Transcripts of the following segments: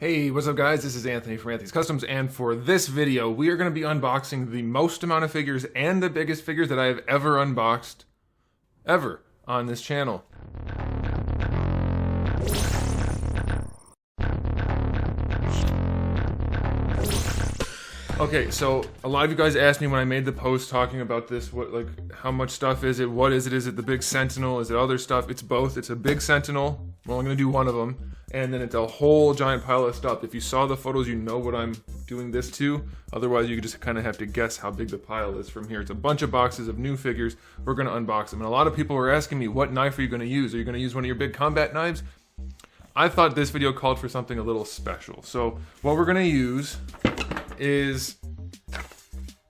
Hey, what's up guys? This is Anthony from Anthony's Customs, and for this video, we are going to be unboxing the most amount of figures and the biggest figures that I have ever unboxed, ever, on this channel. Okay, so a lot of you guys asked me when I made the post talking about this, how much stuff is it, what is it the big Sentinel, is it other stuff? It's both. It's a big Sentinel, we're only going to do one of them, and then it's a whole giant pile of stuff. If you saw the photos, you know what I'm doing this to. Otherwise, you just kind of have to guess how big the pile is from here. It's a bunch of boxes of new figures. We're going to unbox them, and a lot of people were asking me, what knife are you going to use? Are you going to use one of your big combat knives? I thought this video called for something a little special. So what we're going to use is...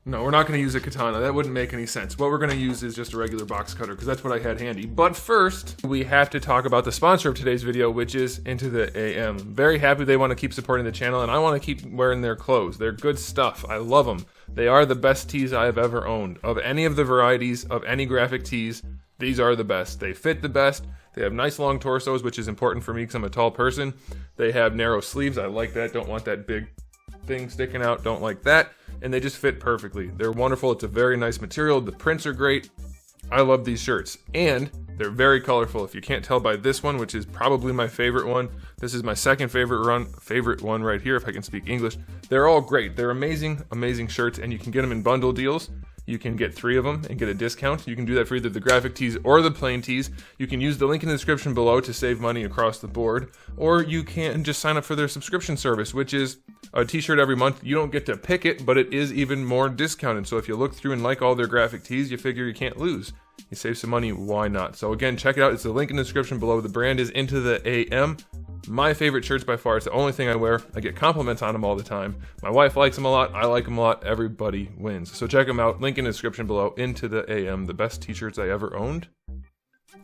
No, we're not going to use a katana. That wouldn't make any sense. What we're going to use is just a regular box cutter, because that's what I had handy. But first, we have to talk about the sponsor of today's video, which is Into the AM. Very happy they want to keep supporting the channel, and I want to keep wearing their clothes. They're good stuff. I love them. They are the best tees I have ever owned. Of any of the varieties of any graphic tees, these are the best. They fit the best. They have nice long torsos, which is important for me because I'm a tall person. They have narrow sleeves. I like that. Don't want that big thing sticking out. Don't like that. And they just fit perfectly. They're wonderful. It's a very nice material. The prints are great. I love these shirts. And they're very colorful. If you can't tell by this one, which is probably my favorite one, this is my second favorite one right here, if I can speak English. They're all great. They're amazing, amazing shirts, and you can get them in bundle deals. You can get 3 of them and get a discount. You can do that for either the graphic tees or the plain tees. You can use the link in the description below to save money across the board. Or you can just sign up for their subscription service, which is a t-shirt every month. You don't get to pick it, but it is even more discounted. So if you look through and like all their graphic tees, you figure you can't lose. You save some money, why not? So again, check it out. It's the link in the description below. The brand is Into the AM. My favorite shirts by far. It's the only thing I wear. I get compliments on them all the time. My wife likes them a lot. I like them a lot. Everybody wins. So check them out. Link in the description below. Into the AM. The best t-shirts I ever owned.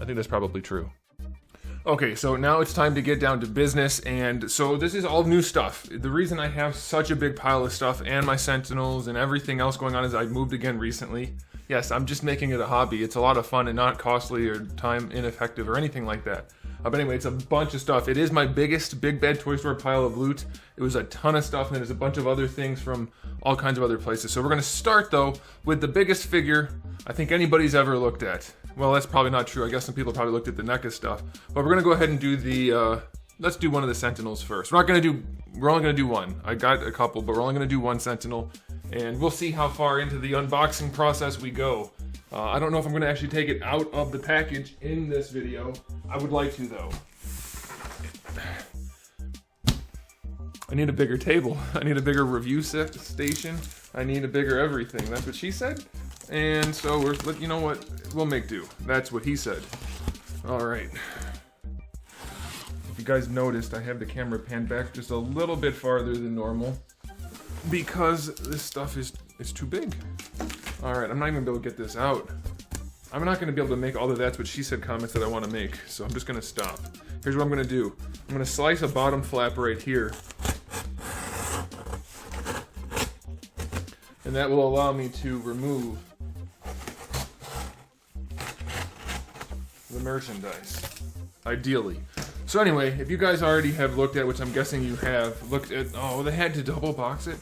I think that's probably true. Okay, so now it's time to get down to business, and so this is all new stuff. The reason I have such a big pile of stuff and my Sentinels and everything else going on is I moved again recently. Yes, I'm just making it a hobby. It's a lot of fun and not costly or time ineffective or anything like that. But anyway, it's a bunch of stuff. It is my biggest Big Bad Toy Store pile of loot. It was a ton of stuff, and there's a bunch of other things from all kinds of other places. So we're going to start, though, with the biggest figure I think anybody's ever looked at. Well, that's probably not true. I guess some people probably looked at the NECA stuff. But we're going to go ahead and do the... let's do one of the Sentinels first. We're only going to do one. I got a couple, but we're only going to do one Sentinel. And we'll see how far into the unboxing process we go. I don't know if I'm going to actually take it out of the package in this video. I would like to, though. I need a bigger table. I need a bigger review station. I need a bigger everything. That's what she said. And so you know what? We'll make do. That's what he said. All right. If you guys noticed, I have the camera panned back just a little bit farther than normal because this stuff is too big. All right, I'm not even gonna be able to get this out. I'm not gonna be able to make all the "that's what she said" comments that I want to make, so I'm just gonna stop. Here's what I'm gonna do. I'm gonna slice a bottom flap right here, and that will allow me to remove the merchandise, ideally. So anyway, if you guys already have looked at, which I'm guessing you have, looked at, oh, they had to double box it?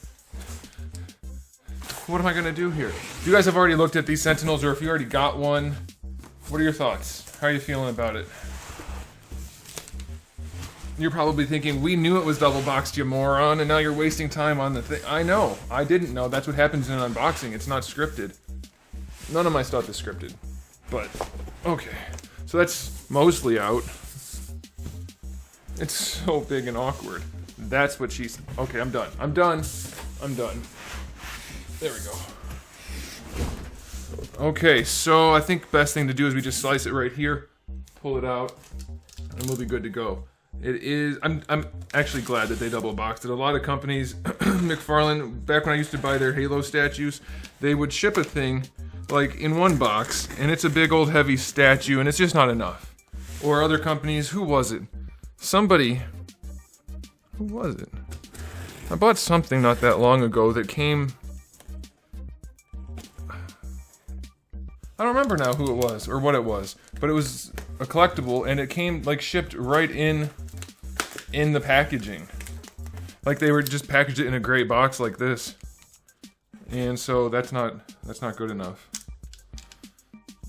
What am I gonna do here? If you guys have already looked at these Sentinels, or if you already got one, what are your thoughts? How are you feeling about it? You're probably thinking, we knew it was double boxed, you moron, and now you're wasting time on the thing. I know, I didn't know. That's what happens in an unboxing. It's not scripted. None of my stuff is scripted. But, okay. So that's mostly out. It's so big and awkward. That's what she said. Okay, I'm done. I'm done. I'm done. There we go. Okay, so I think best thing to do is we just slice it right here, pull it out, and we'll be good to go. It is, I'm actually glad that they double boxed it. A lot of companies, McFarlane, back when I used to buy their Halo statues, they would ship a thing like in one box, and it's a big old heavy statue, and it's just not enough. Or other companies, who was it? Who was it? I bought something not that long ago that came... I don't remember now who it was or what it was, but it was a collectible and it came like shipped right in the packaging. Like they were just packaged it in a gray box like this. And so that's not good enough.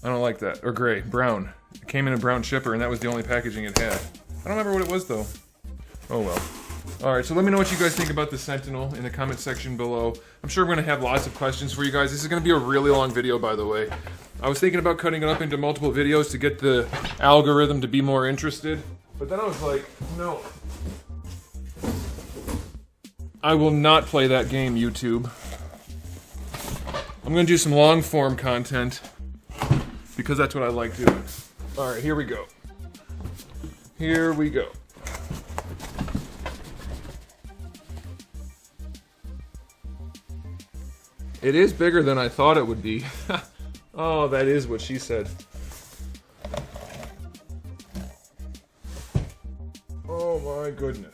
I don't like that. Or gray, brown. It came in a brown shipper and that was the only packaging it had. I don't remember what it was though. Oh well. Alright, so let me know what you guys think about the Sentinel in the comment section below. I'm sure we're going to have lots of questions for you guys. This is going to be a really long video, by the way. I was thinking about cutting it up into multiple videos to get the algorithm to be more interested. But then I was like, no. I will not play that game, YouTube. I'm going to do some long form content because that's what I like doing. Alright, here we go. Here we go. It is bigger than I thought it would be. Oh, that is what she said. Oh my goodness.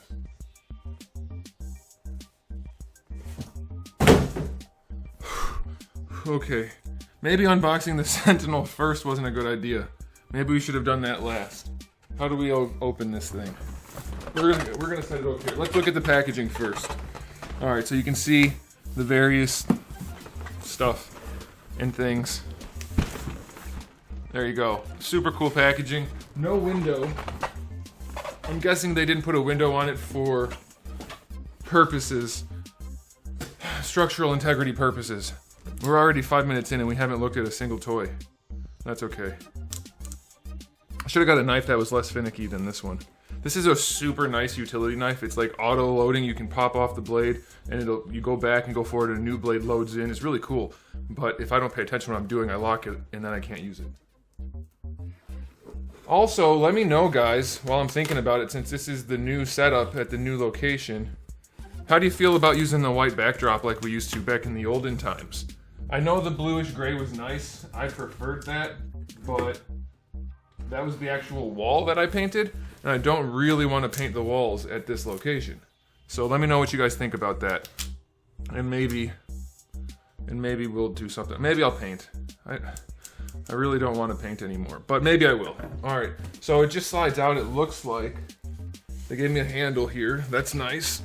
Okay. Maybe unboxing the Sentinel first wasn't a good idea. Maybe we should have done that last. How do we open this thing? We're gonna set it over here. Let's look at the packaging first. Alright, so you can see the various stuff and things. There you go. Super cool packaging. No window. I'm guessing they didn't put a window on it for purposes. Structural integrity purposes. We're already 5 minutes in and we haven't looked at a single toy. That's okay. I should have got a knife that was less finicky than this one. This is a super nice utility knife. It's like auto loading. You can pop off the blade and you go back and go forward and a new blade loads in. It's really cool. But if I don't pay attention to what I'm doing, I lock it and then I can't use it. Also, let me know, guys, while I'm thinking about it, since this is the new setup at the new location, how do you feel about using the white backdrop like we used to back in the olden times? I know the bluish gray was nice. I preferred that, but that was the actual wall that I painted, and I don't really want to paint the walls at this location. So let me know what you guys think about that. And maybe we'll do something. Maybe I'll paint. I really don't want to paint anymore, but maybe I will. Alright, so it just slides out, it looks like. They gave me a handle here. That's nice.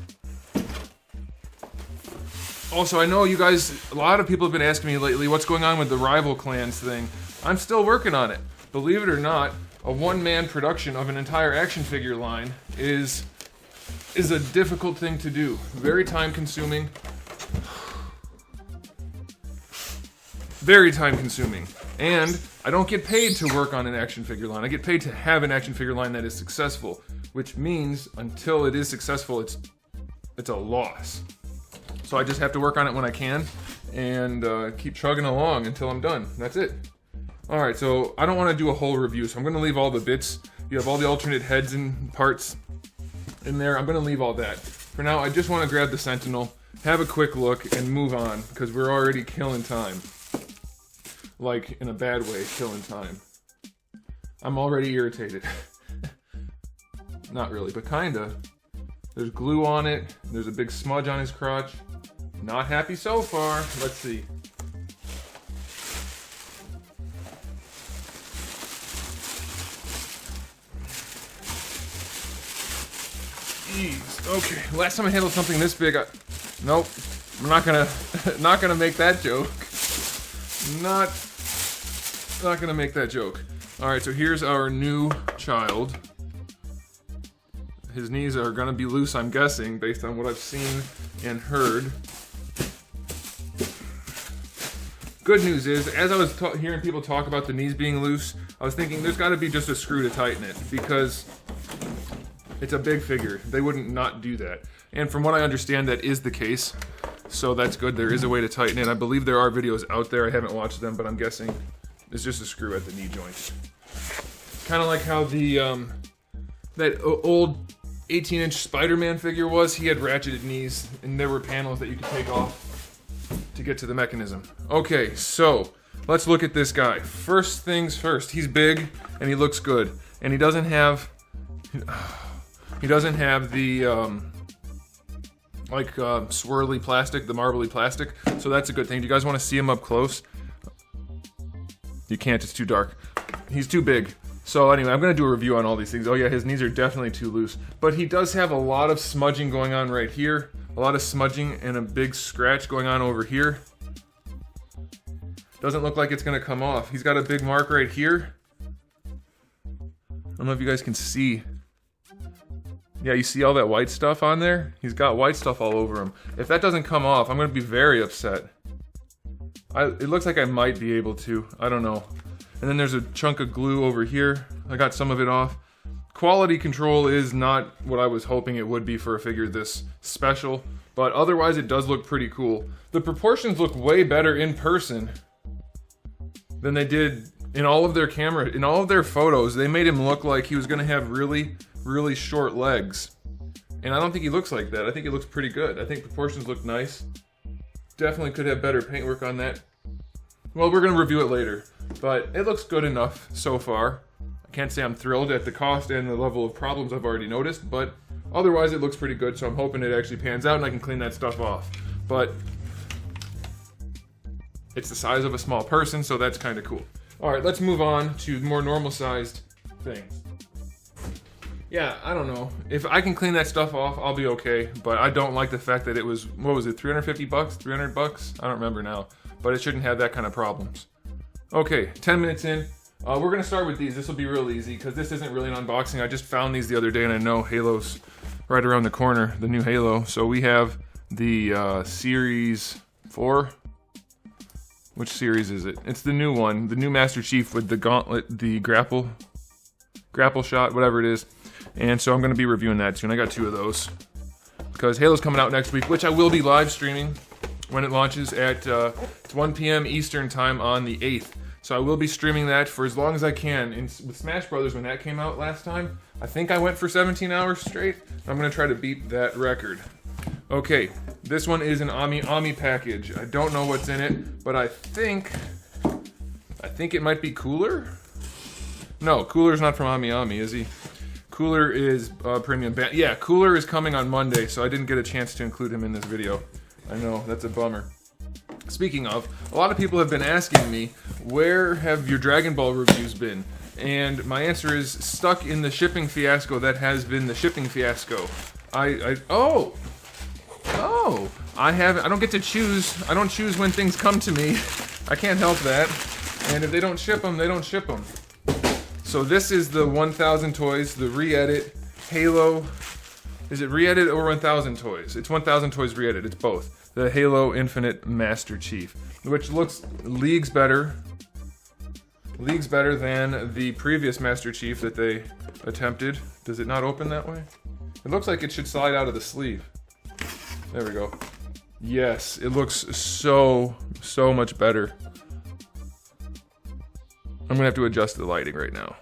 Also, I know you guys, a lot of people have been asking me lately, what's going on with the rival clans thing? I'm still working on it. Believe it or not, a one-man production of an entire action figure line is a difficult thing to do. Very time-consuming. Very time-consuming. And I don't get paid to work on an action figure line. I get paid to have an action figure line that is successful, which means until it is successful, it's a loss. So I just have to work on it when I can and keep chugging along until I'm done. That's it. Alright, so I don't want to do a whole review, so I'm going to leave all the bits. You have all the alternate heads and parts in there. I'm going to leave all that. For now, I just want to grab the Sentinel, have a quick look, and move on, because we're already killing time. Like, in a bad way, killing time. I'm already irritated. Not really, but kinda. There's glue on it. There's a big smudge on his crotch. Not happy so far. Let's see. Jeez. Okay. Last time I handled something this big, nope. I'm not gonna make that joke. Not gonna make that joke. All right. So here's our new child. His knees are gonna be loose, I'm guessing, based on what I've seen and heard. Good news is, as I was hearing people talk about the knees being loose, I was thinking there's gotta be just a screw to tighten it, because it's a big figure. They wouldn't not do that. And from what I understand, that is the case. So that's good. There is a way to tighten it. I believe there are videos out there. I haven't watched them, but I'm guessing it's just a screw at the knee joint. Kind of like how the that old 18-inch Spider-Man figure was. He had ratcheted knees, and there were panels that you could take off to get to the mechanism. Okay, so let's look at this guy. First things first, he's big and he looks good, and he doesn't have the swirly plastic, the marbly plastic, so that's a good thing. Do you guys want to see him up close? You can't, it's too dark. He's too big. So anyway, I'm going to do a review on all these things. Oh yeah, his knees are definitely too loose. But he does have a lot of smudging going on right here. A lot of smudging and a big scratch going on over here. Doesn't look like it's going to come off. He's got a big mark right here. I don't know if you guys can see. Yeah, you see all that white stuff on there? He's got white stuff all over him. If that doesn't come off, I'm going to be very upset. It looks like I might be able to. I don't know. And then there's a chunk of glue over here. I got some of it off. Quality control is not what I was hoping it would be for a figure this special, but otherwise it does look pretty cool. The proportions look way better in person than they did in all of their photos. They made him look like he was gonna have really, really short legs. And I don't think he looks like that. I think he looks pretty good. I think proportions look nice. Definitely could have better paintwork on that. Well, we're gonna review it later, but it looks good enough so far. I can't say I'm thrilled at the cost and the level of problems I've already noticed, but otherwise it looks pretty good, so I'm hoping it actually pans out and I can clean that stuff off. But it's the size of a small person, so that's kind of cool. Alright, let's move on to more normal-sized things. Yeah, I don't know. If I can clean that stuff off, I'll be okay, but I don't like the fact that it was, what was it, 350 bucks? 300 bucks? I don't remember now, but it shouldn't have that kind of problems. Okay, 10 minutes in. We're going to start with these. This will be real easy because this isn't really an unboxing. I just found these the other day and I know Halo's right around the corner, the new Halo. So we have the Series 4. Which series is it? It's the new one, the new Master Chief with the gauntlet, the grapple shot, whatever it is. And so I'm going to be reviewing that soon. I got 2 of those because Halo's coming out next week, which I will be live streaming when it launches at 1 p.m. Eastern time on the 8th. So I will be streaming that for as long as I can. With Smash Brothers, when that came out last time, I think I went for 17 hours straight. I'm going to try to beat that record. Okay, this one is an Ami package. I don't know what's in it, but I think it might be Cooler? No, Cooler's not from Ami, is he? Cooler is premium band. Yeah, Cooler is coming on Monday, so I didn't get a chance to include him in this video. I know, that's a bummer. Speaking of, a lot of people have been asking me, where have your Dragon Ball reviews been? And my answer is stuck in the shipping fiasco that has been the shipping fiasco. I don't get to choose. I don't choose when things come to me. I can't help that. And if they don't ship them, they don't ship them. So this is the 1000 Toys, the re-edit Halo. Is it re-edit or 1000 Toys? It's 1000 Toys re-edit. It's both. The Halo Infinite Master Chief, which looks leagues better than the previous Master Chief that they attempted. Does it not open that way? It looks like it should slide out of the sleeve. There we go. Yes, it looks so much better. I'm gonna have to adjust the lighting right now.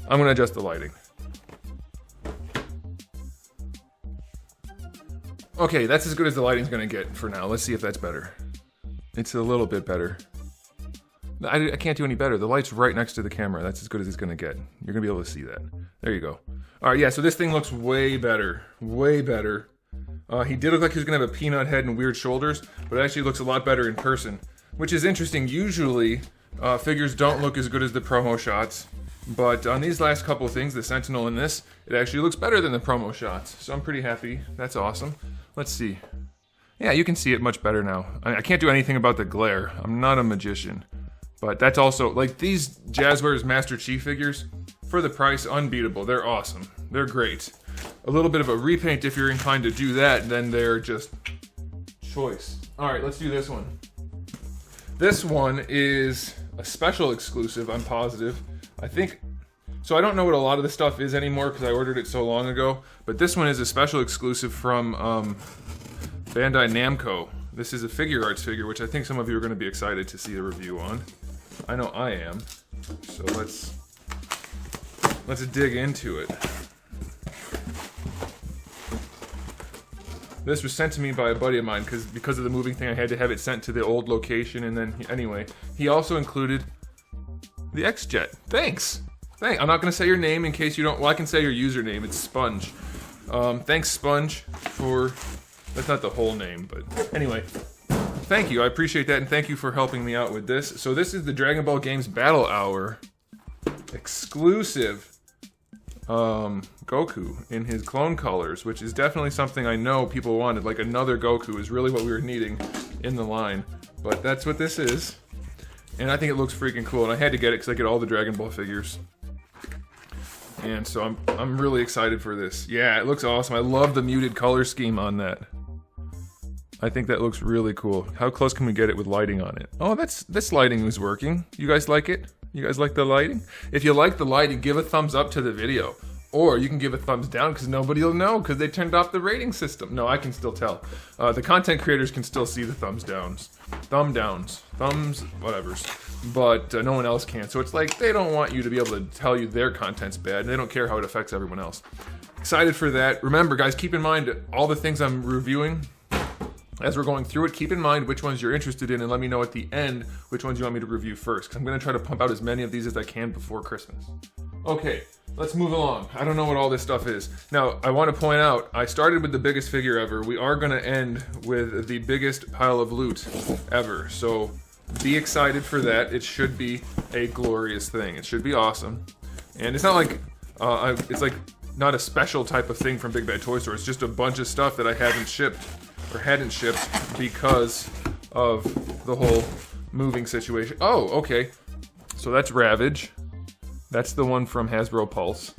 I'm gonna adjust the lighting. Okay, that's as good as the lighting's gonna get for now. Let's see if that's better. It's a little bit better. I can't do any better. The light's right next to the camera. That's as good as it's gonna get. You're gonna be able to see that. There you go. Alright, yeah, so this thing looks way better. Way better. He did look like he was gonna have a peanut head and weird shoulders, but it actually looks a lot better in person. Which is interesting. Usually, figures don't look as good as the promo shots. But on these last couple of things, the Sentinel and this, it actually looks better than the promo shots. So I'm pretty happy. That's awesome. Let's see. Yeah, you can see it much better now. I can't do anything about the glare. I'm not a magician. But that's also, like, these Jazzwares Master Chief figures, for the price, unbeatable. They're awesome. They're great. A little bit of a repaint if you're inclined to do that, then they're just choice. Alright, let's do this one. This one is a special exclusive, I'm positive. I think, so I don't know what a lot of the stuff is anymore because I ordered it so long ago, but this one is a special exclusive from Bandai Namco. This is a figure arts figure, which I think some of you are going to be excited to see a review on. I know I am. So let's dig into it. This was sent to me by a buddy of mine because of the moving thing. I had to have it sent to the old location, and then anyway, he also included the X-Jet. Thanks. I'm not gonna say your name in case you don't. Well, I can say your username. It's Sponge. Thanks, Sponge, for. That's not the whole name, but anyway. Thank you. I appreciate that, and thank you for helping me out with this. So this is the Dragon Ball Games Battle Hour exclusive Goku in his clone colors, which is definitely something I know people wanted. Like another Goku is really what we were needing in the line. But that's what this is. And I think it looks freaking cool. And I had to get it because I get all the Dragon Ball figures. And so I'm really excited for this. Yeah, it looks awesome. I love the muted color scheme on that. I think that looks really cool. How close can we get it with lighting on it? Oh, this lighting is working. You guys like it? You guys like the lighting? If you like the lighting, give a thumbs up to the video. Or you can give a thumbs down because nobody will know because they turned off the rating system. No, I can still tell. The content creators can still see the thumbs downs. Thumb downs. Thumbs, whatevers. But no one else can. So it's like they don't want you to be able to tell you their content's bad. And they don't care how it affects everyone else. Excited for that. Remember, guys, keep in mind all the things I'm reviewing. As we're going through it, keep in mind which ones you're interested in and let me know at the end which ones you want me to review first. Because I'm going to try to pump out as many of these as I can before Christmas. Okay, let's move along. I don't know what all this stuff is. Now, I want to point out, I started with the biggest figure ever. We are going to end with the biggest pile of loot ever. So be excited for that. It should be a glorious thing. It should be awesome. And it's not like, it's like not a special type of thing from Big Bad Toy Store. It's just a bunch of stuff that I haven't shipped. Or hadn't shipped because of the whole moving situation. Oh, okay. So that's Ravage. That's the one from Hasbro Pulse.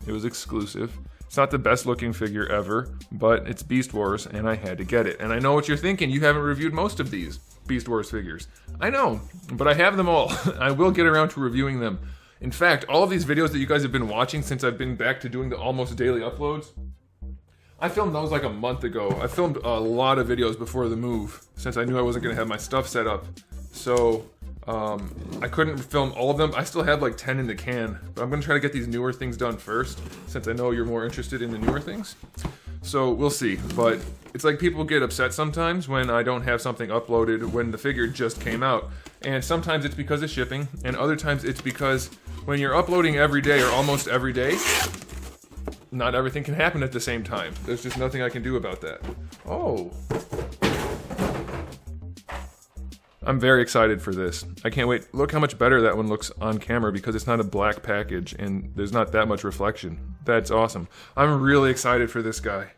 It was exclusive. It's not the best looking figure ever, but it's Beast Wars and I had to get it. And I know what you're thinking. You haven't reviewed most of these Beast Wars figures. I know, but I have them all. I will get around to reviewing them. In fact, all of these videos that you guys have been watching since I've been back to doing the almost daily uploads, I filmed those like a month ago. I filmed a lot of videos before the move since I knew I wasn't going to have my stuff set up. So I couldn't film all of them. I still have like 10 in the can, but I'm going to try to get these newer things done first since I know you're more interested in the newer things. So we'll see. But it's like people get upset sometimes when I don't have something uploaded when the figure just came out. And sometimes it's because of shipping, and other times it's because when you're uploading every day or almost every day, not everything can happen at the same time. There's just nothing I can do about that. Oh. I'm very excited for this. I can't wait. Look how much better that one looks on camera because it's not a black package and there's not that much reflection. That's awesome. I'm really excited for this guy.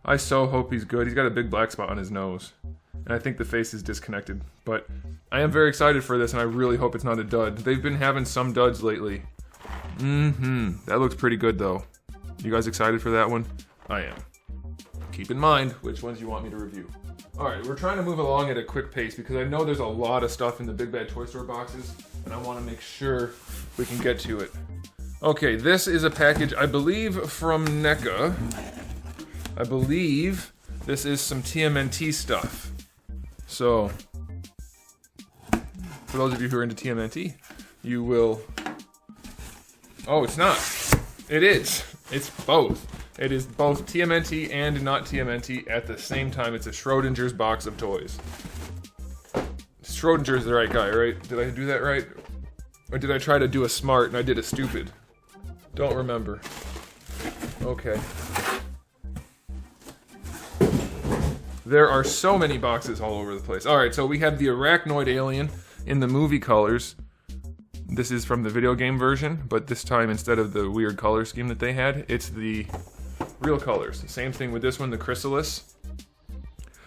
I so hope he's good. He's got a big black spot on his nose. And I think the face is disconnected. But I am very excited for this and I really hope it's not a dud. They've been having some duds lately. That looks pretty good though. You guys excited for that one? I am. Keep in mind which ones you want me to review. Alright, we're trying to move along at a quick pace because I know there's a lot of stuff in the Big Bad Toy Store boxes and I want to make sure we can get to it. Okay, this is a package, I believe, from NECA. I believe this is some TMNT stuff. So, for those of you who are into TMNT, you will... Oh, it's not. It is. It's both. It is both TMNT and not TMNT at the same time. It's a Schrodinger's box of toys. Schrodinger's the right guy, right? Did I do that right? Or did I try to do a smart and I did a stupid? Don't remember. Okay. There are so many boxes all over the place. Alright, so we have the Arachnoid Alien in the movie colors. This is from the video game version, but this time instead of the weird color scheme that they had, it's the real colors. Same thing with this one, the Chrysalis.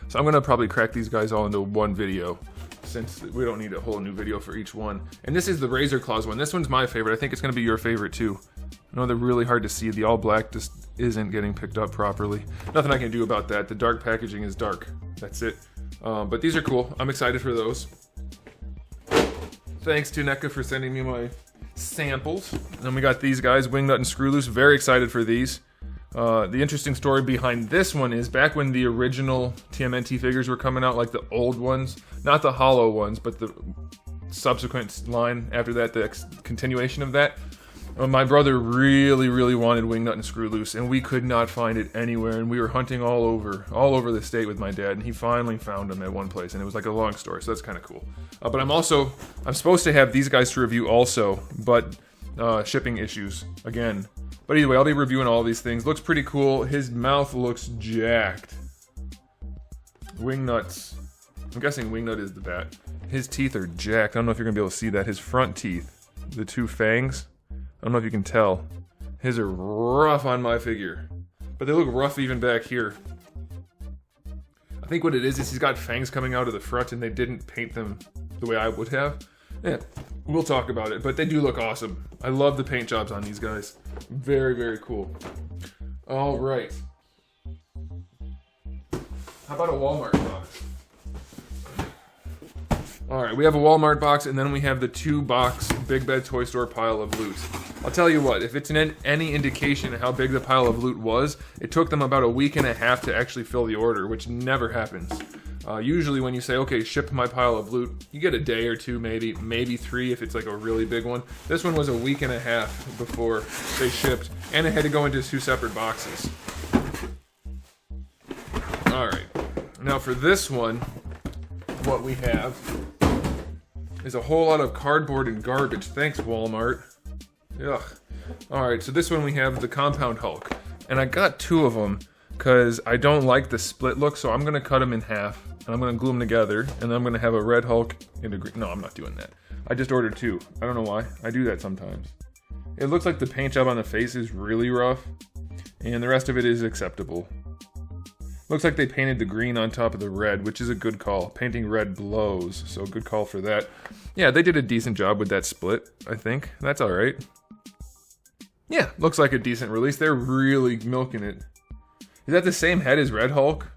So I'm going to probably crack these guys all into one video, since we don't need a whole new video for each one. And this is the Razor Claws one. This one's my favorite. I think it's going to be your favorite too. I know they're really hard to see. The all black just isn't getting picked up properly. Nothing I can do about that. The dark packaging is dark. That's it. But these are cool. I'm excited for those. Thanks to NECA for sending me my samples. Then we got these guys, Wingnut and Screw Loose. Very excited for these. The interesting story behind this one is back when the original TMNT figures were coming out, like the old ones, not the hollow ones, but the subsequent line after that, the continuation of that. My brother really wanted Wingnut and Screw Loose, and we could not find it anywhere, and we were hunting all over the state with my dad, and he finally found them at one place, and it was like a long story, so that's kind of cool. But I'm supposed to have these guys to review also, but shipping issues again. But either way, I'll be reviewing all these things. Looks pretty cool. His mouth looks jacked. Wingnuts. I'm guessing Wingnut is the bat. His teeth are jacked. I don't know if you're going to be able to see that. His front teeth, the two fangs, I don't know if you can tell. His are rough on my figure. But they look rough even back here. I think what it is he's got fangs coming out of the front and they didn't paint them the way I would have. Yeah, we'll talk about it, but they do look awesome. I love the paint jobs on these guys. Very, very cool. All right. How about a Walmart box? All right, we have a Walmart box, and then we have the 2-box Big Bad Toy Store pile of loot. I'll tell you what, if it's any indication of how big the pile of loot was, it took them about a week and a half to actually fill the order, which never happens. Usually when you say, okay, ship my pile of loot, you get a day or two, maybe 3 if it's like a really big one. This one was a week and a half before they shipped, and it had to go into 2 separate boxes. All right, now for this one, what we have is a whole lot of cardboard and garbage. Thanks, Walmart. Ugh. Alright, so this one we have the Compound Hulk. And I got 2 of them because I don't like the split look, so I'm going to cut them in half. And I'm going to glue them together. And then I'm going to have a red Hulk and a green... No, I'm not doing that. I just ordered 2. I don't know why. I do that sometimes. It looks like the paint job on the face is really rough. And the rest of it is acceptable. Looks like they painted the green on top of the red, which is a good call. Painting red blows, so good call for that. Yeah, they did a decent job with that split, I think. That's alright. Yeah, looks like a decent release. They're really milking it. Is that the same head as Red Hulk?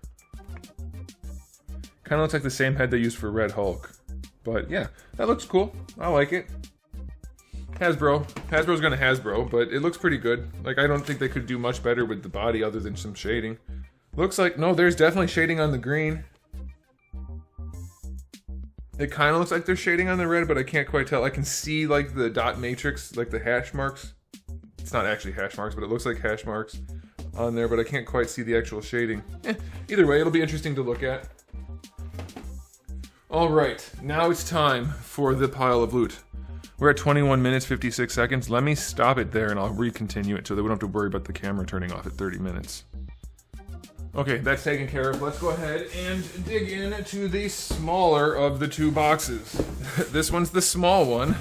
Kind of looks like the same head they used for Red Hulk. But yeah, that looks cool. I like it. Hasbro. Hasbro's gonna Hasbro, but it looks pretty good. Like, I don't think they could do much better with the body other than some shading. Looks like, no, there's definitely shading on the green. It kind of looks like there's shading on the red, but I can't quite tell. I can see, like, the dot matrix, like the hash marks. It's not actually hash marks, but it looks like hash marks on there, but I can't quite see the actual shading. Either way, it'll be interesting to look at. All right, now it's time for the pile of loot. We're at 21 minutes, 56 seconds. Let me stop it there, and I'll recontinue it so that we don't have to worry about the camera turning off at 30 minutes. Okay, that's taken care of. Let's go ahead and dig into the smaller of the 2 boxes. This one's the small one.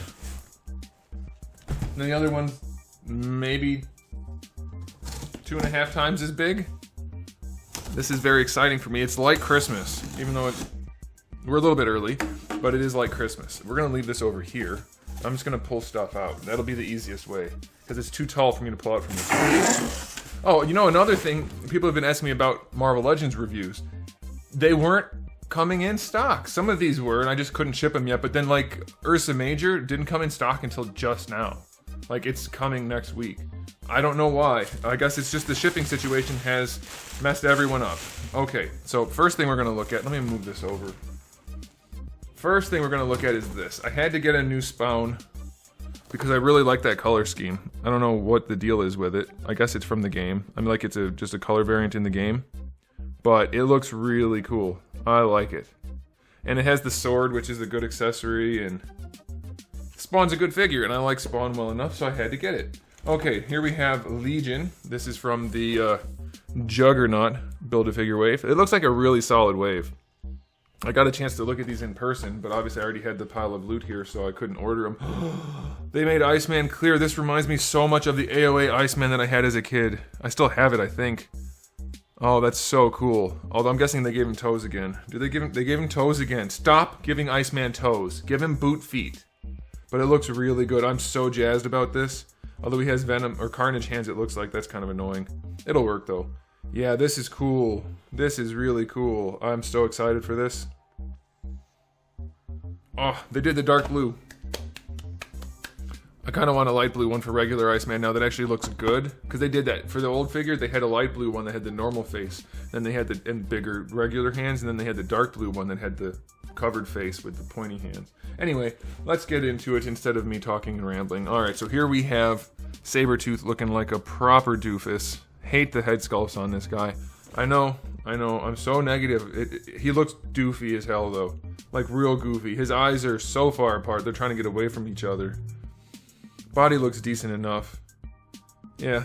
And the other one's maybe 2.5 times as big. This is very exciting for me. It's like Christmas, even though we're a little bit early, but it is like Christmas. We're gonna leave this over here. I'm just gonna pull stuff out. That'll be the easiest way, because it's too tall for me to pull out from this. Oh, you know, another thing, people have been asking me about Marvel Legends reviews. They weren't coming in stock. Some of these were, and I just couldn't ship them yet, but then, like, Ursa Major didn't come in stock until just now. Like, it's coming next week. I don't know why. I guess it's just the shipping situation has messed everyone up. Okay, so first thing we're gonna look at, let me move this over. First thing we're gonna look at is this. I had to get a new Spawn because I really like that color scheme. I don't know what the deal is with it. I guess it's from the game. I mean, like, it's just a color variant in the game. But it looks really cool. I like it. And it has the sword, which is a good accessory, and Spawn's a good figure, and I like Spawn well enough, so I had to get it. Okay, here we have Legion. This is from the Juggernaut Build-A-Figure wave. It looks like a really solid wave. I got a chance to look at these in person, but obviously I already had the pile of loot here, so I couldn't order them. They made Iceman clear. This reminds me so much of the AOA Iceman that I had as a kid. I still have it, I think. Oh, that's so cool. Although I'm guessing they gave him toes again. Did they give him? They gave him toes again. Stop giving Iceman toes. Give him boot feet. But it looks really good. I'm so jazzed about this. Although he has Venom or Carnage hands, it looks like that's kind of annoying. It'll work though. Yeah, this is cool. This is really cool. I'm so excited for this. Oh, they did the dark blue. I kind of want a light blue one for regular Iceman now that actually looks good. Because they did that. For the old figure, they had a light blue one that had the normal face. Then they had the bigger regular hands. And then they had the dark blue one that had the covered face with the pointy hands. Anyway, let's get into it instead of me talking and rambling. Alright, so here we have Sabretooth looking like a proper doofus. Hate the head sculpts on this guy. I know, I'm so negative. He looks doofy as hell though. Like real goofy. His eyes are so far apart, they're trying to get away from each other. Body looks decent enough. Yeah.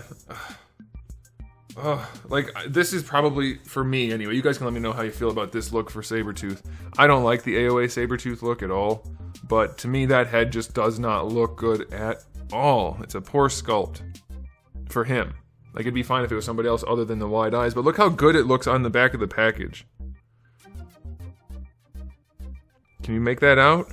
Like, this is probably, for me anyway, you guys can let me know how you feel about this look for Sabretooth. I don't like the AOA Sabretooth look at all, but to me that head just does not look good at all. It's a poor sculpt for him. Like, it'd be fine if it was somebody else other than the wide eyes, but look how good it looks on the back of the package. Can you make that out?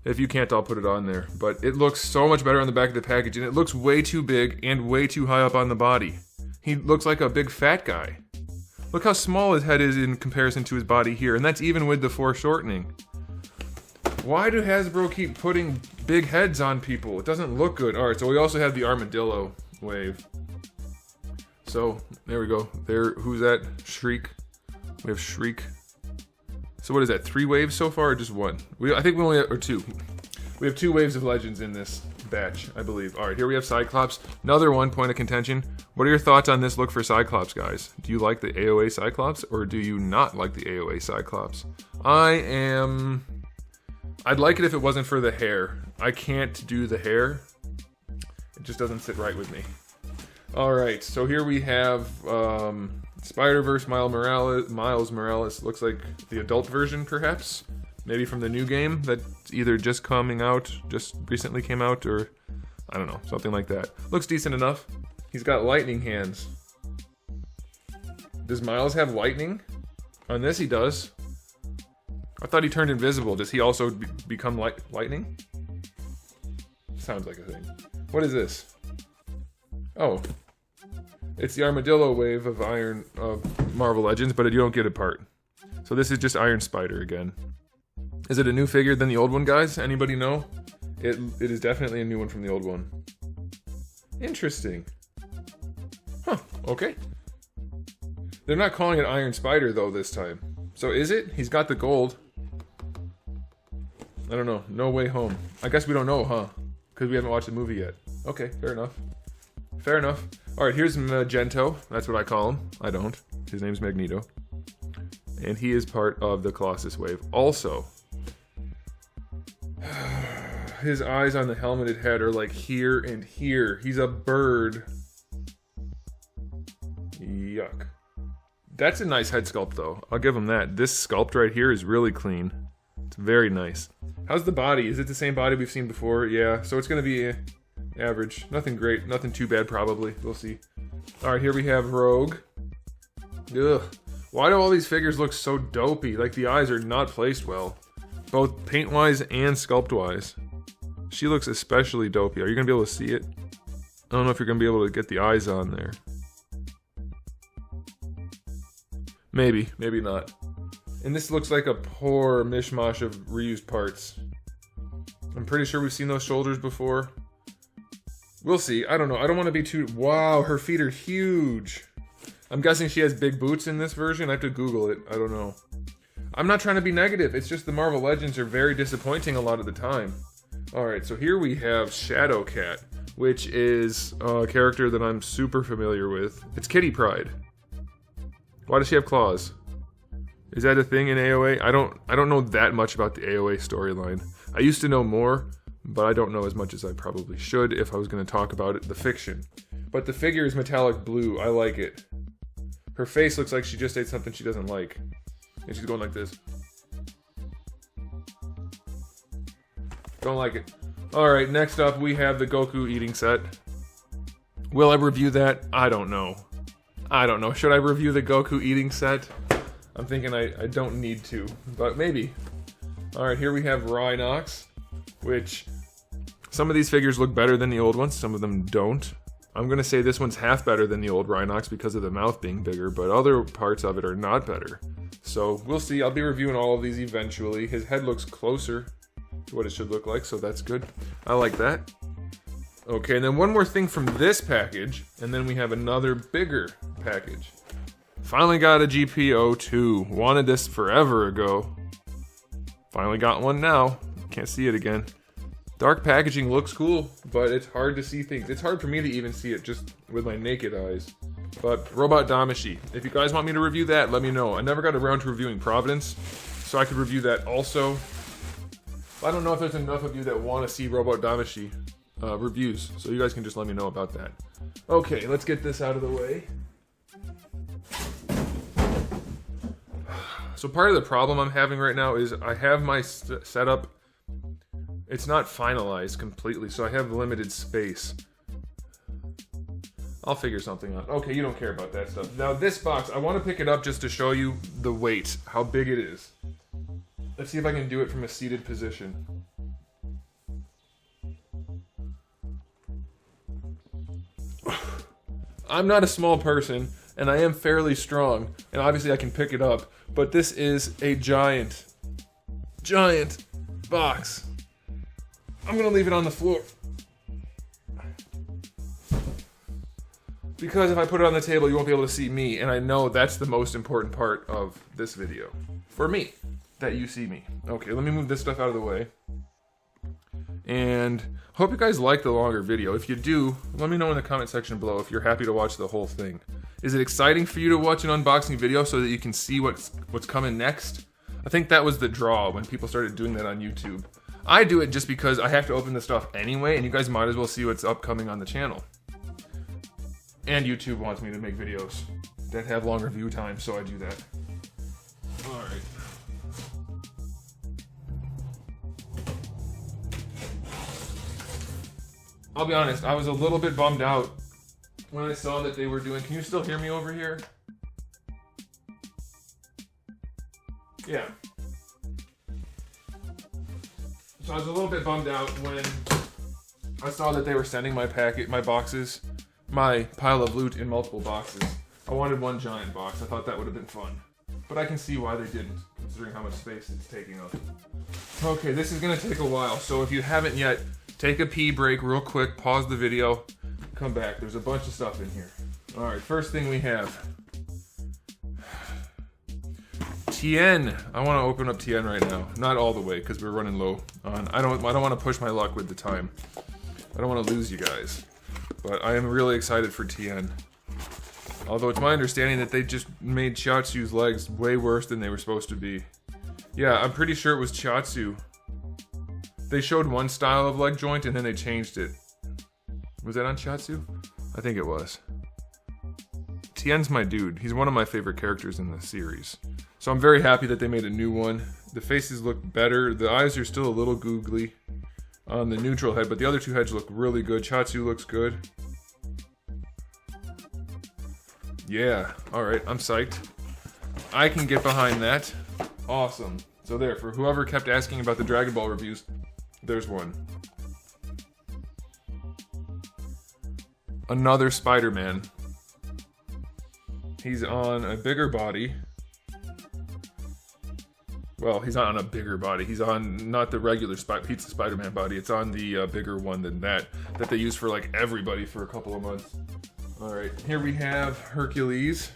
If you can't, I'll put it on there. But it looks so much better on the back of the package, and it looks way too big and way too high up on the body. He looks like a big fat guy. Look how small his head is in comparison to his body here, and that's even with the foreshortening. Why do Hasbro keep putting big heads on people? It doesn't look good. Alright, so we also have the armadillo wave. So, there we go. There, who's that? Shriek. We have Shriek. So what is that, 3 waves so far, or just 1? I think we only have, or 2. We have 2 waves of legends in this batch, I believe. Alright, here we have Cyclops. Another one point of contention. What are your thoughts on this look for Cyclops, guys? Do you like the AOA Cyclops, or do you not like the AOA Cyclops? I'd like it if it wasn't for the hair. I can't do the hair. It just doesn't sit right with me. Alright, so here we have Spider-Verse Miles Morales. Looks like the adult version, perhaps? Maybe from the new game that's either just coming out, just recently came out, or I don't know, something like that. Looks decent enough. He's got lightning hands. Does Miles have lightning? On this he does. I thought he turned invisible. Does he also become lightning? Sounds like a thing. What is this? Oh. It's the Armadillo wave of Marvel Legends, but you don't get a part. So this is just Iron Spider again. Is it a new figure than the old one, guys? Anybody know? It is definitely a new one from the old one. Interesting. Huh, okay. They're not calling it Iron Spider, though, this time. So is it? He's got the gold. I don't know. No Way Home. I guess we don't know, huh? Because we haven't watched the movie yet. Okay, fair enough. Fair enough. Alright, here's Magento. That's what I call him. I don't. His name's Magneto. And he is part of the Colossus wave. Also, his eyes on the helmeted head are like here and here. He's a bird. Yuck. That's a nice head sculpt, though. I'll give him that. This sculpt right here is really clean. It's very nice. How's the body? Is it the same body we've seen before? Yeah, so it's going to be average. Nothing great. Nothing too bad, probably. We'll see. Alright, here we have Rogue. Ugh. Why do all these figures look so dopey? Like, the eyes are not placed well. Both paint-wise and sculpt-wise. She looks especially dopey. Are you going to be able to see it? I don't know if you're going to be able to get the eyes on there. Maybe. Maybe not. And this looks like a poor mishmash of reused parts. I'm pretty sure we've seen those shoulders before. We'll see. I don't know. I don't want to be too... Wow, her feet are huge. I'm guessing she has big boots in this version. I have to Google it. I don't know. I'm not trying to be negative. It's just the Marvel Legends are very disappointing a lot of the time. Alright, so here we have Shadowcat, which is a character that I'm super familiar with. It's Kitty Pryde. Why does she have claws? Is that a thing in AOA? I don't know that much about the AOA storyline. I used to know more, but I don't know as much as I probably should if I was going to talk about it, the fiction. But the figure is metallic blue. I like it. Her face looks like she just ate something she doesn't like. And she's going like this. Don't like it. Alright, next up we have the Goku eating set. Will I review that? I don't know. I don't know. Should I review the Goku eating set? I'm thinking I don't need to, but maybe. Alright, here we have Rhinox, which some of these figures look better than the old ones, some of them don't. I'm going to say this one's half better than the old Rhinox because of the mouth being bigger, but other parts of it are not better. So we'll see. I'll be reviewing all of these eventually. His head looks closer to what it should look like, so that's good. I like that. Okay, and then one more thing from this package, and then we have another bigger package. Finally got a GP02. Wanted this forever ago. Finally got one now. Can't see it again. Dark packaging looks cool, but it's hard to see things. It's hard for me to even see it just with my naked eyes. But Robot Damashi. If you guys want me to review that, let me know. I never got around to reviewing Providence, so I could review that also. I don't know if there's enough of you that want to see Robot Damashi reviews, so you guys can just let me know about that. Okay, let's get this out of the way. So part of the problem I'm having right now is I have my setup It's not finalized completely, so I have limited space. I'll figure something out. Okay, you don't care about that stuff. Now this box, I want to pick it up just to show you the weight, how big it is. Let's see if I can do it from a seated position. I'm not a small person, and I am fairly strong, and obviously I can pick it up, but this is a giant box. I'm gonna leave it on the floor. Because if I put it on the table, you won't be able to see me, and I know that's the most important part of this video. For me, that you see me. Okay, let me move this stuff out of the way. And hope you guys like the longer video. If you do, let me know in the comment section below if you're happy to watch the whole thing. Is it exciting for you to watch an unboxing video so that you can see what's coming next? I think that was the draw when people started doing that on YouTube. I do it just because I have to open the stuff anyway, and you guys might as well see what's upcoming on the channel. And YouTube wants me to make videos that have longer view time, so I do that. Alright. I'll be honest, I was a little bit bummed out when I saw that they were doing... Can you still hear me over here? Yeah. So I was a little bit bummed out when I saw that they were sending my boxes, my pile of loot in multiple boxes. I wanted one giant box. I thought that would have been fun. But I can see why they didn't, considering how much space it's taking up. Okay, this is gonna take a while, so if you haven't yet, take a pee break real quick, pause the video, come back. There's a bunch of stuff in here. Alright, first thing we have. Tien. I want to open up Tien right now. Not all the way, because we're running low on... I don't want to push my luck with the time. I don't want to lose you guys. But I am really excited for Tien. Although it's my understanding that they just made Chiatsu's legs way worse than they were supposed to be. Yeah, I'm pretty sure it was Chiatsu. They showed one style of leg joint and then they changed it. Was that on Chiatsu? I think it was. Tien's my dude. He's one of my favorite characters in the series. So I'm very happy that they made a new one. The faces look better. The eyes are still a little googly on the neutral head, but the other two heads look really good. Chiatsu looks good. Yeah, alright, I'm psyched. I can get behind that. Awesome. So there, for whoever kept asking about the Dragon Ball reviews, there's one. Another Spider-Man. He's on a bigger body. Well, he's not on a bigger body. He's on not the regular Pizza Spider-Man body. It's on the bigger one than that they use for like everybody for a couple of months. All right, here we have Hercules.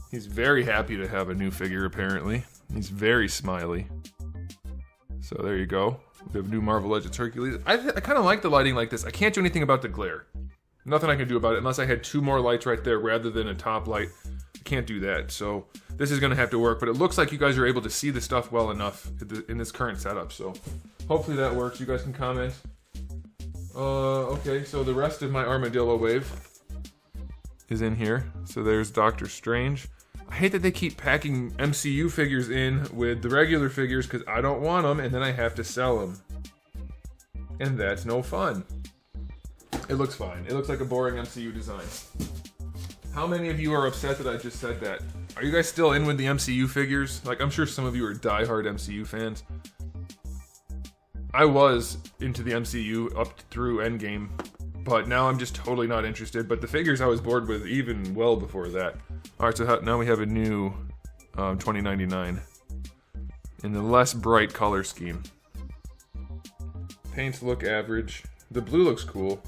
He's very happy to have a new figure, apparently. He's very smiley. So there you go. We have new Marvel Legends Hercules. I kind of like the lighting like this. I can't do anything about the glare. Nothing I can do about it unless I had two more lights right there rather than a top light. I can't do that, so this is going to have to work. But it looks like you guys are able to see the stuff well enough in this current setup, so hopefully that works. You guys can comment. Okay, so the rest of my Armadillo wave is in here. So there's Doctor Strange. I hate that they keep packing MCU figures in with the regular figures because I don't want them, and then I have to sell them. And that's no fun. It looks fine. It looks like a boring MCU design. How many of you are upset that I just said that? Are you guys still in with the MCU figures? Like, I'm sure some of you are diehard MCU fans. I was into the MCU up through Endgame, but now I'm just totally not interested. But the figures I was bored with even well before that. Alright, so now we have a new 2099 in the less bright color scheme. Paints look average. The blue looks cool.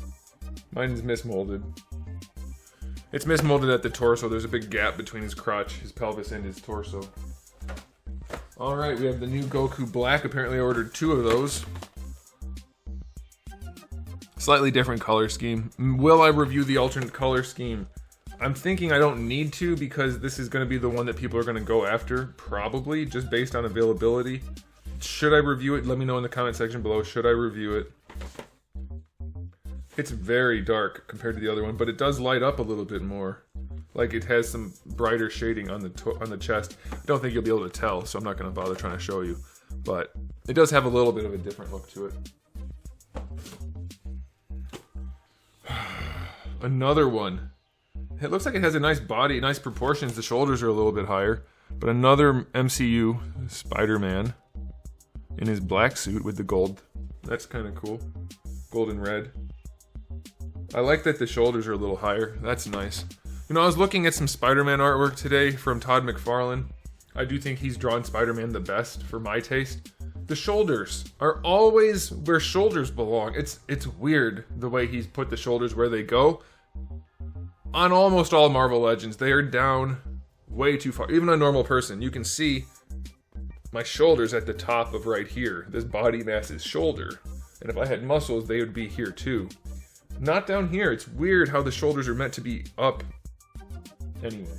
Mine's mismolded. It's mismolded at the torso. There's a big gap between his crotch, his pelvis, and his torso. Alright, we have the new Goku Black. Apparently I ordered 2 of those. Slightly different color scheme. Will I review the alternate color scheme? I'm thinking I don't need to because this is going to be the one that people are going to go after. Probably, just based on availability. Should I review it? Let me know in the comment section below. Should I review it? It's very dark compared to the other one, but it does light up a little bit more. Like it has some brighter shading on the chest. I don't think you'll be able to tell, so I'm not going to bother trying to show you. But It does have a little bit of a different look to it. Another one. It looks like it has a nice body, nice proportions. The shoulders are a little bit higher. But another MCU Spider-Man in his black suit with the gold. That's kind of cool. Gold and red. I like that the shoulders are a little higher. That's nice. You know, I was looking at some Spider-Man artwork today from Todd McFarlane. I do think he's drawn Spider-Man the best for my taste. The shoulders are always where shoulders belong. It's weird the way he's put the shoulders where they go. On almost all Marvel Legends, they are down way too far. Even a normal person, you can see my shoulders at the top of right here. This body mass is shoulder. And if I had muscles, they would be here too. Not down here. It's weird how the shoulders are meant to be up. Anyway.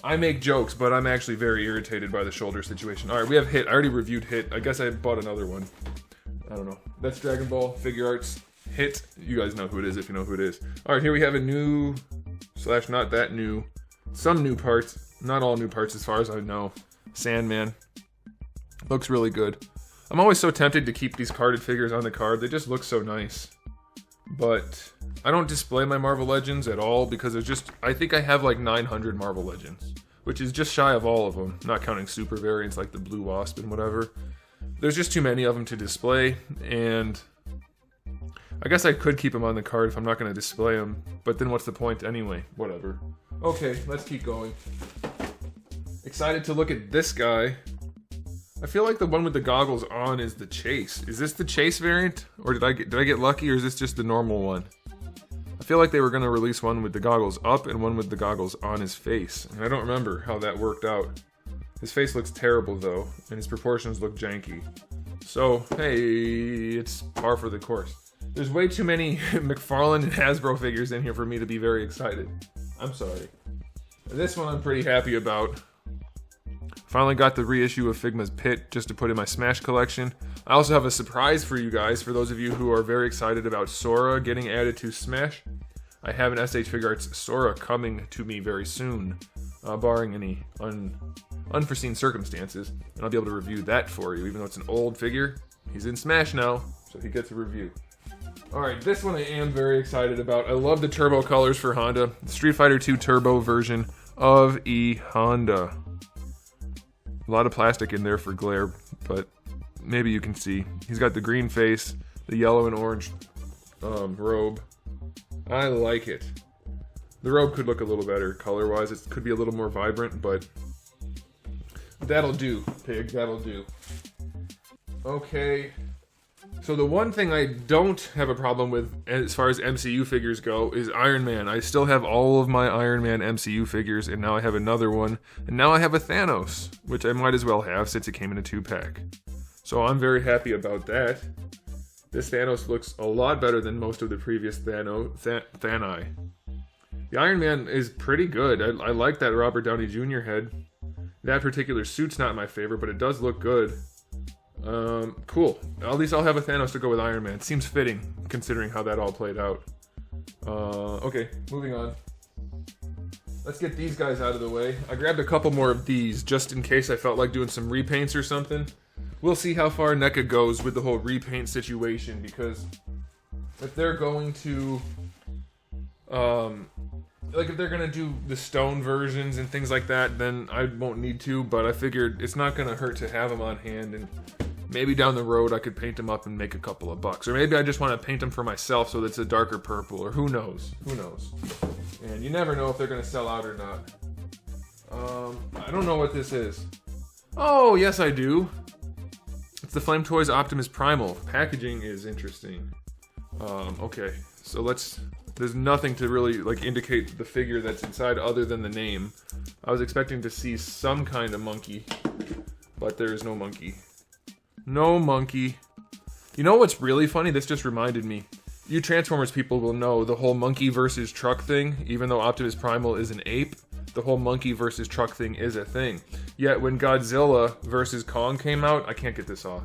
I make jokes, but I'm actually very irritated by the shoulder situation. Alright, we have Hit. I already reviewed Hit. I guess I bought another one. I don't know. That's Dragon Ball Figure Arts. Hit. You guys know who it is if you know who it is. Alright, here we have a new, / not that new, some new parts. Not all new parts as far as I know. Sandman. Looks really good. I'm always so tempted to keep these carded figures on the card. They just look so nice. But I don't display my Marvel Legends at all because there's just, I think I have like 900 Marvel Legends, which is just shy of all of them, not counting super variants like the Blue Wasp and whatever. There's just too many of them to display, and I guess I could keep them on the card if I'm not going to display them, but then what's the point anyway? Whatever. Okay, let's keep going. Excited to look at this guy. I feel like the one with the goggles on is the Chase. Is this the Chase variant? Or did I get lucky, or is this just the normal one? I feel like they were going to release one with the goggles up and one with the goggles on his face. And I don't remember how that worked out. His face looks terrible though, and his proportions look janky. So, hey, it's par for the course. There's way too many McFarlane and Hasbro figures in here for me to be very excited. I'm sorry. This one I'm pretty happy about. Finally got the reissue of Figma's Pit just to put in my Smash collection. I also have a surprise for you guys, for those of you who are very excited about Sora getting added to Smash. I have an SH Figure Arts Sora coming to me very soon, barring any unforeseen circumstances, and I'll be able to review that for you. Even though it's an old figure, he's in Smash now, so he gets a review. Alright, this one I am very excited about. I love the turbo colors for Honda. The Street Fighter 2 Turbo version of Honda. A lot of plastic in there for glare, but maybe you can see. He's got the green face, the yellow and orange robe. I like it. The robe could look a little better color-wise. It could be a little more vibrant, but that'll do, pig. That'll do. Okay. So the one thing I don't have a problem with as far as MCU figures go is Iron Man. I still have all of my Iron Man MCU figures, and now I have another one. And now I have a Thanos, which I might as well have since it came in a 2-pack. So I'm very happy about that. This Thanos looks a lot better than most of the previous Thani. The Iron Man is pretty good. I like that Robert Downey Jr. head. That particular suit's not my favorite, but it does look good. Cool. At least I'll have a Thanos to go with Iron Man. Seems fitting, considering how that all played out. Okay, moving on. Let's get these guys out of the way. I grabbed a couple more of these, just in case I felt like doing some repaints or something. We'll see how far NECA goes with the whole repaint situation, because if they're going to, like if they're gonna do the stone versions and things like that, then I won't need to, but I figured it's not gonna hurt to have them on hand, and maybe down the road I could paint them up and make a couple of bucks. Or maybe I just want to paint them for myself so that it's a darker purple, or who knows, And you never know if they're gonna sell out or not. I don't know what this is. Oh, yes I do. It's the Flame Toys Optimus Primal. Packaging is interesting. Okay, so there's nothing to really like indicate the figure that's inside other than the name. I was expecting to see some kind of monkey, but there is no monkey. No monkey. You know what's really funny? This just reminded me. You Transformers people will know the whole monkey versus truck thing. Even though Optimus Primal is an ape, the whole monkey versus truck thing is a thing. Yet when Godzilla versus Kong came out, I can't get this off.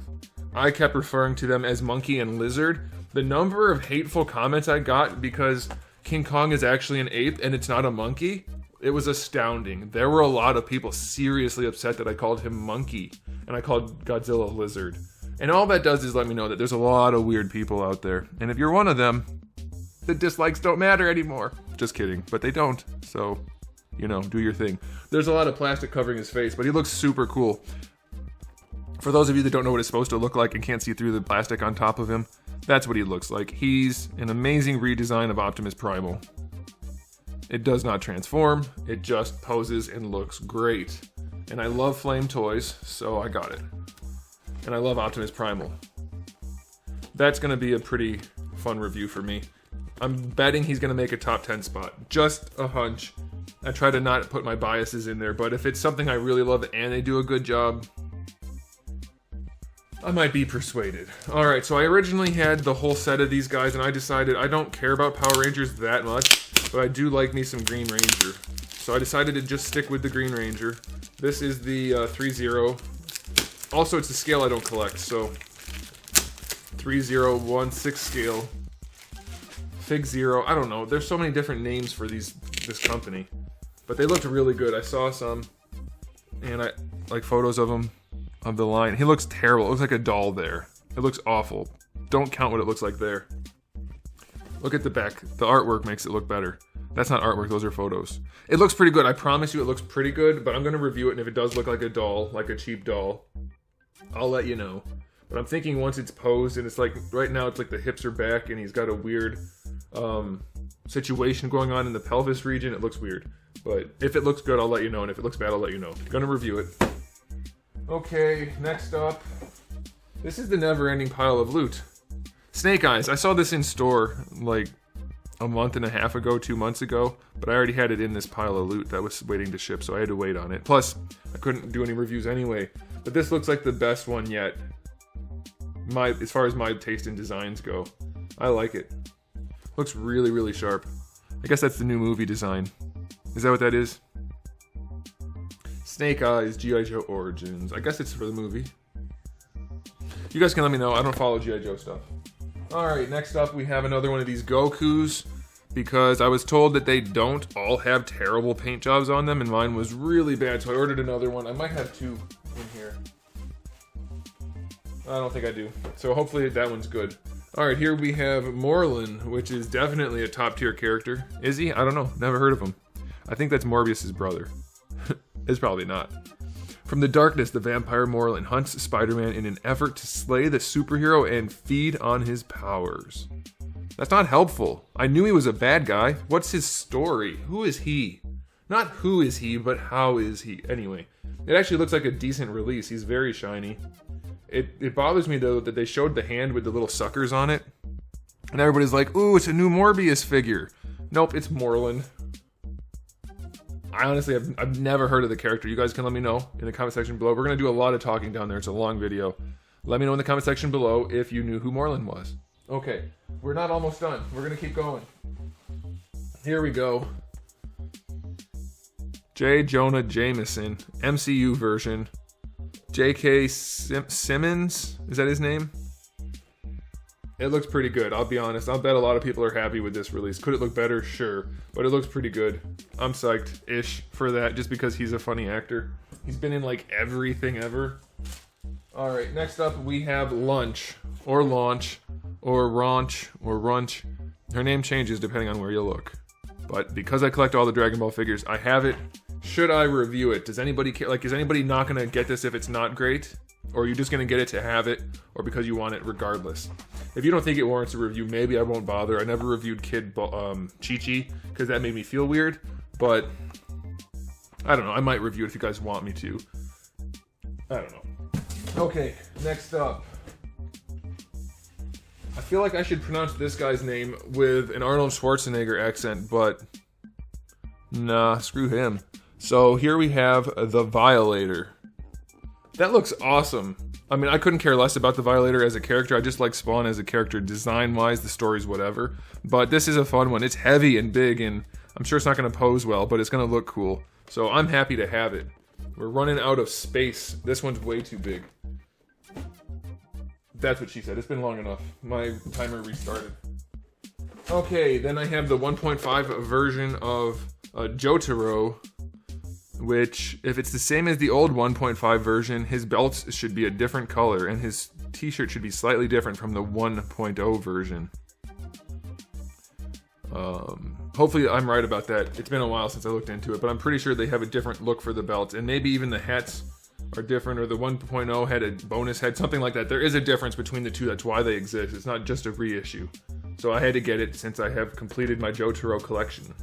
I kept referring to them as monkey and lizard. The number of hateful comments I got because King Kong is actually an ape and it's not a monkey, it was astounding. There were a lot of people seriously upset that I called him monkey. and I called Godzilla Lizard. And all that does is let me know that there's a lot of weird people out there. And if you're one of them, the dislikes don't matter anymore. Just kidding, but they don't. So, you know, do your thing. There's a lot of plastic covering his face, but he looks super cool. For those of you that don't know what it's supposed to look like and can't see through the plastic on top of him, that's what he looks like. He's an amazing redesign of Optimus Primal. It does not transform, it just poses and looks great. And I love Flame toys, so I got it. And I love Optimus Primal. That's gonna be a pretty fun review for me. I'm betting he's gonna make a top 10 spot. Just a hunch. I try to not put my biases in there, but if it's something I really love and they do a good job, I might be persuaded. Alright, so I originally had the whole set of these guys, and I decided I don't care about Power Rangers that much, but I do like me some Green Ranger. So I decided to just stick with the Green Ranger. This is the 3-0. Also, it's a scale I don't collect, so 3016 scale. Fig Zero, I don't know. There's so many different names for this company. But they looked really good. I saw some, and I like photos of them, of the line. He looks terrible. It looks like a doll there. It looks awful. Don't count what it looks like there. Look at the back. The artwork makes it look better. That's not artwork, those are photos. It looks pretty good. I promise you it looks pretty good, but I'm going to review it, and if it does look like a doll, like a cheap doll, I'll let you know. But I'm thinking once it's posed, and it's like, right now it's like the hips are back, and he's got a weird situation going on in the pelvis region. It looks weird. But if it looks good, I'll let you know, and if it looks bad, I'll let you know. I'm going to review it. Okay, next up. This is the never-ending pile of loot. Snake Eyes. I saw this in store, like, a month and a half ago, 2 months ago, but I already had it in this pile of loot that was waiting to ship, so I had to wait on it. Plus, I couldn't do any reviews anyway, but this looks like the best one yet, as far as my taste in designs go. I like it. Looks really, really sharp. I guess that's the new movie design. Is that what that is? Snake Eyes, G.I. Joe Origins. I guess it's for the movie. You guys can let me know. I don't follow G.I. Joe stuff. Alright, next up we have another one of these Gokus, because I was told that they don't all have terrible paint jobs on them, and mine was really bad, so I ordered another one. I might have two in here. I don't think I do. So hopefully that one's good. Alright, here we have Morlun, which is definitely a top tier character. Is he? I don't know. Never heard of him. I think that's Morbius's brother. It's probably not. From the darkness, the vampire Morlun hunts Spider-Man in an effort to slay the superhero and feed on his powers. That's not helpful. I knew he was a bad guy. What's his story? Who is he? Not who is he, but how is he? Anyway, it actually looks like a decent release. He's very shiny. It bothers me, though, that they showed the hand with the little suckers on it. And everybody's like, ooh, it's a new Morbius figure. Nope, it's Morlun. I honestly I've never heard of the character. You guys can let me know in the comment section below. We're going to do a lot of talking down there. It's a long video. Let me know in the comment section below if you knew who Morlun was. Okay, we're not almost done. We're going to keep going. Here we go. J. Jonah Jameson, MCU version. J.K. Simmons? Is that his name? It looks pretty good, I'll be honest. I'll bet a lot of people are happy with this release. Could it look better? Sure. But it looks pretty good. I'm psyched-ish for that, just because he's a funny actor. He's been in, like, everything ever. Alright, next up we have Lunch, or Launch, or Raunch, or Runch. Her name changes depending on where you look. But because I collect all the Dragon Ball figures, I have it. Should I review it? Does anybody care? Like, is anybody not going to get this if it's not great? Or are you just going to get it to have it? Or because you want it regardless? If you don't think it warrants a review, maybe I won't bother. I never reviewed Kid Chi-Chi because that made me feel weird. But I don't know. I might review it if you guys want me to. I don't know. Okay, next up. I feel like I should pronounce this guy's name with an Arnold Schwarzenegger accent, but nah, screw him. So here we have the Violator. That looks awesome. I mean, I couldn't care less about the Violator as a character. I just like Spawn as a character design-wise. The story's whatever. But this is a fun one. It's heavy and big, and I'm sure it's not going to pose well, but it's going to look cool. So I'm happy to have it. We're running out of space. This one's way too big. That's what she said. It's been long enough. My timer restarted. Okay, then I have the 1.5 version of Jotaro. which, if it's the same as the old 1.5 version, his belts should be a different color, and his t-shirt should be slightly different from the 1.0 version. Hopefully I'm right about that. It's been a while since I looked into it, but I'm pretty sure they have a different look for the belts, and maybe even the hats are different, or the 1.0 had a bonus head, something like that. There is a difference between the two. That's why they exist. It's not just a reissue. So I had to get it since I have completed my Jotaro collection.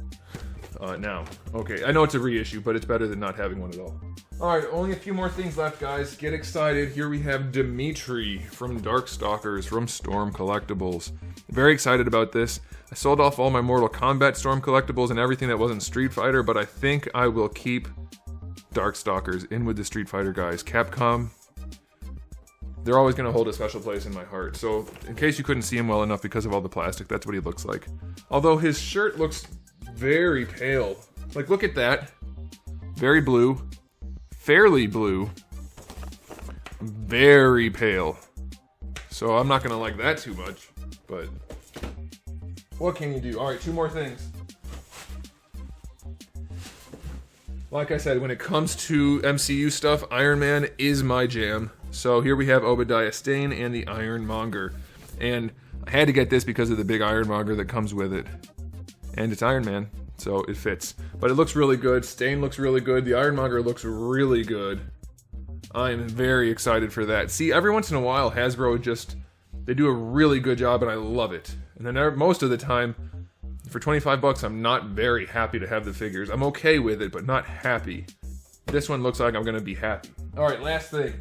Now. Okay, I know it's a reissue, but it's better than not having one at all. Alright, only a few more things left, guys. Get excited. Here we have Dimitri from Darkstalkers from Storm Collectibles. Very excited about this. I sold off all my Mortal Kombat Storm Collectibles and everything that wasn't Street Fighter, but I think I will keep Darkstalkers in with the Street Fighter guys. Capcom, they're always going to hold a special place in my heart. So, in case you couldn't see him well enough because of all the plastic, that's what he looks like. Although his shirt looks very pale. Like, look at that. Very blue. Fairly blue. Very pale. So I'm not going to like that too much. But what can you do? Alright, two more things. Like I said, when it comes to MCU stuff, Iron Man is my jam. So here we have Obadiah Stane and the Ironmonger. And I had to get this because of the big Ironmonger that comes with it. And it's Iron Man, so it fits. But it looks really good. Stane looks really good. The Ironmonger looks really good. I am very excited for that. See, every once in a while, Hasbro just, they do a really good job, and I love it. And then most of the time, for 25 bucks, I'm not very happy to have the figures. I'm okay with it, but not happy. This one looks like I'm going to be happy. Alright, last thing.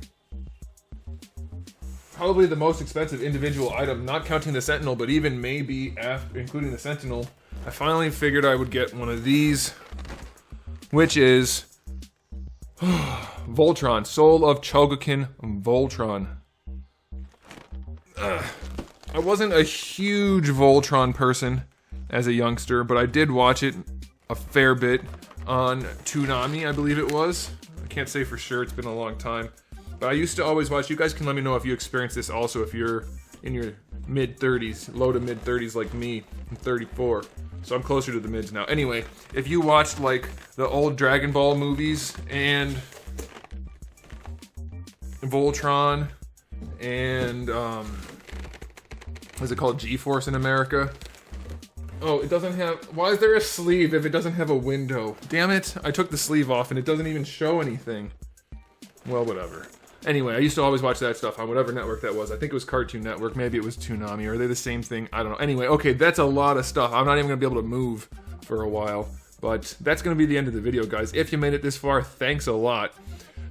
Probably the most expensive individual item, not counting the Sentinel, but even maybe after including the Sentinel. I finally figured I would get one of these, which is Voltron, Soul of Chogokin Voltron. I wasn't a huge Voltron person as a youngster, but I did watch it a fair bit on Toonami, I believe it was. I can't say for sure, it's been a long time. But I used to always watch. You guys can let me know if you experience this also, if you're in your mid-30s, low to mid-30s like me. I'm 34, so I'm closer to the mids now. Anyway, if you watched like the old Dragon Ball movies and Voltron and what's it called, G-Force in America? Oh, it doesn't have... Why is there a sleeve if it doesn't have a window? Damn it, I took the sleeve off and it doesn't even show anything. Well, whatever. Anyway, I used to always watch that stuff on whatever network that was. I think it was Cartoon Network. Maybe it was Toonami. Are they the same thing? I don't know. Anyway, okay, that's a lot of stuff. I'm not even going to be able to move for a while. But that's going to be the end of the video, guys. If you made it this far, thanks a lot.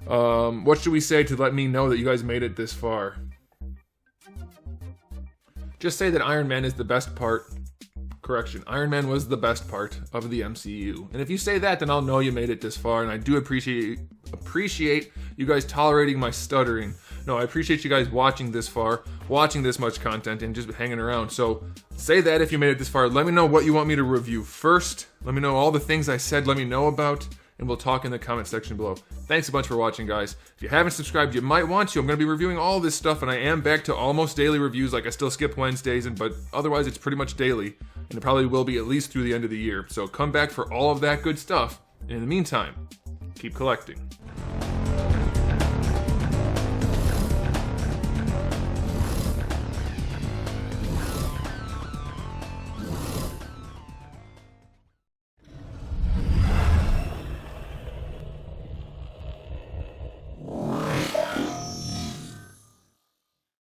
What should we say to let me know that you guys made it this far? Just say that Iron Man is the best part. Correction, Iron Man was the best part of the MCU. And if you say that, then I'll know you made it this far, and I do appreciate you guys tolerating my stuttering. No, I appreciate you guys watching this far, watching this much content, and just hanging around. So say that if you made it this far. Let me know what you want me to review first. Let me know all the things I said let me know about, and we'll talk in the comment section below. Thanks a bunch for watching, guys. If you haven't subscribed, you might want to. I'm going to be reviewing all this stuff, and I am back to almost daily reviews. Like, I still skip Wednesdays, but otherwise it's pretty much daily. And it probably will be at least through the end of the year. So come back for all of that good stuff. And in the meantime, keep collecting.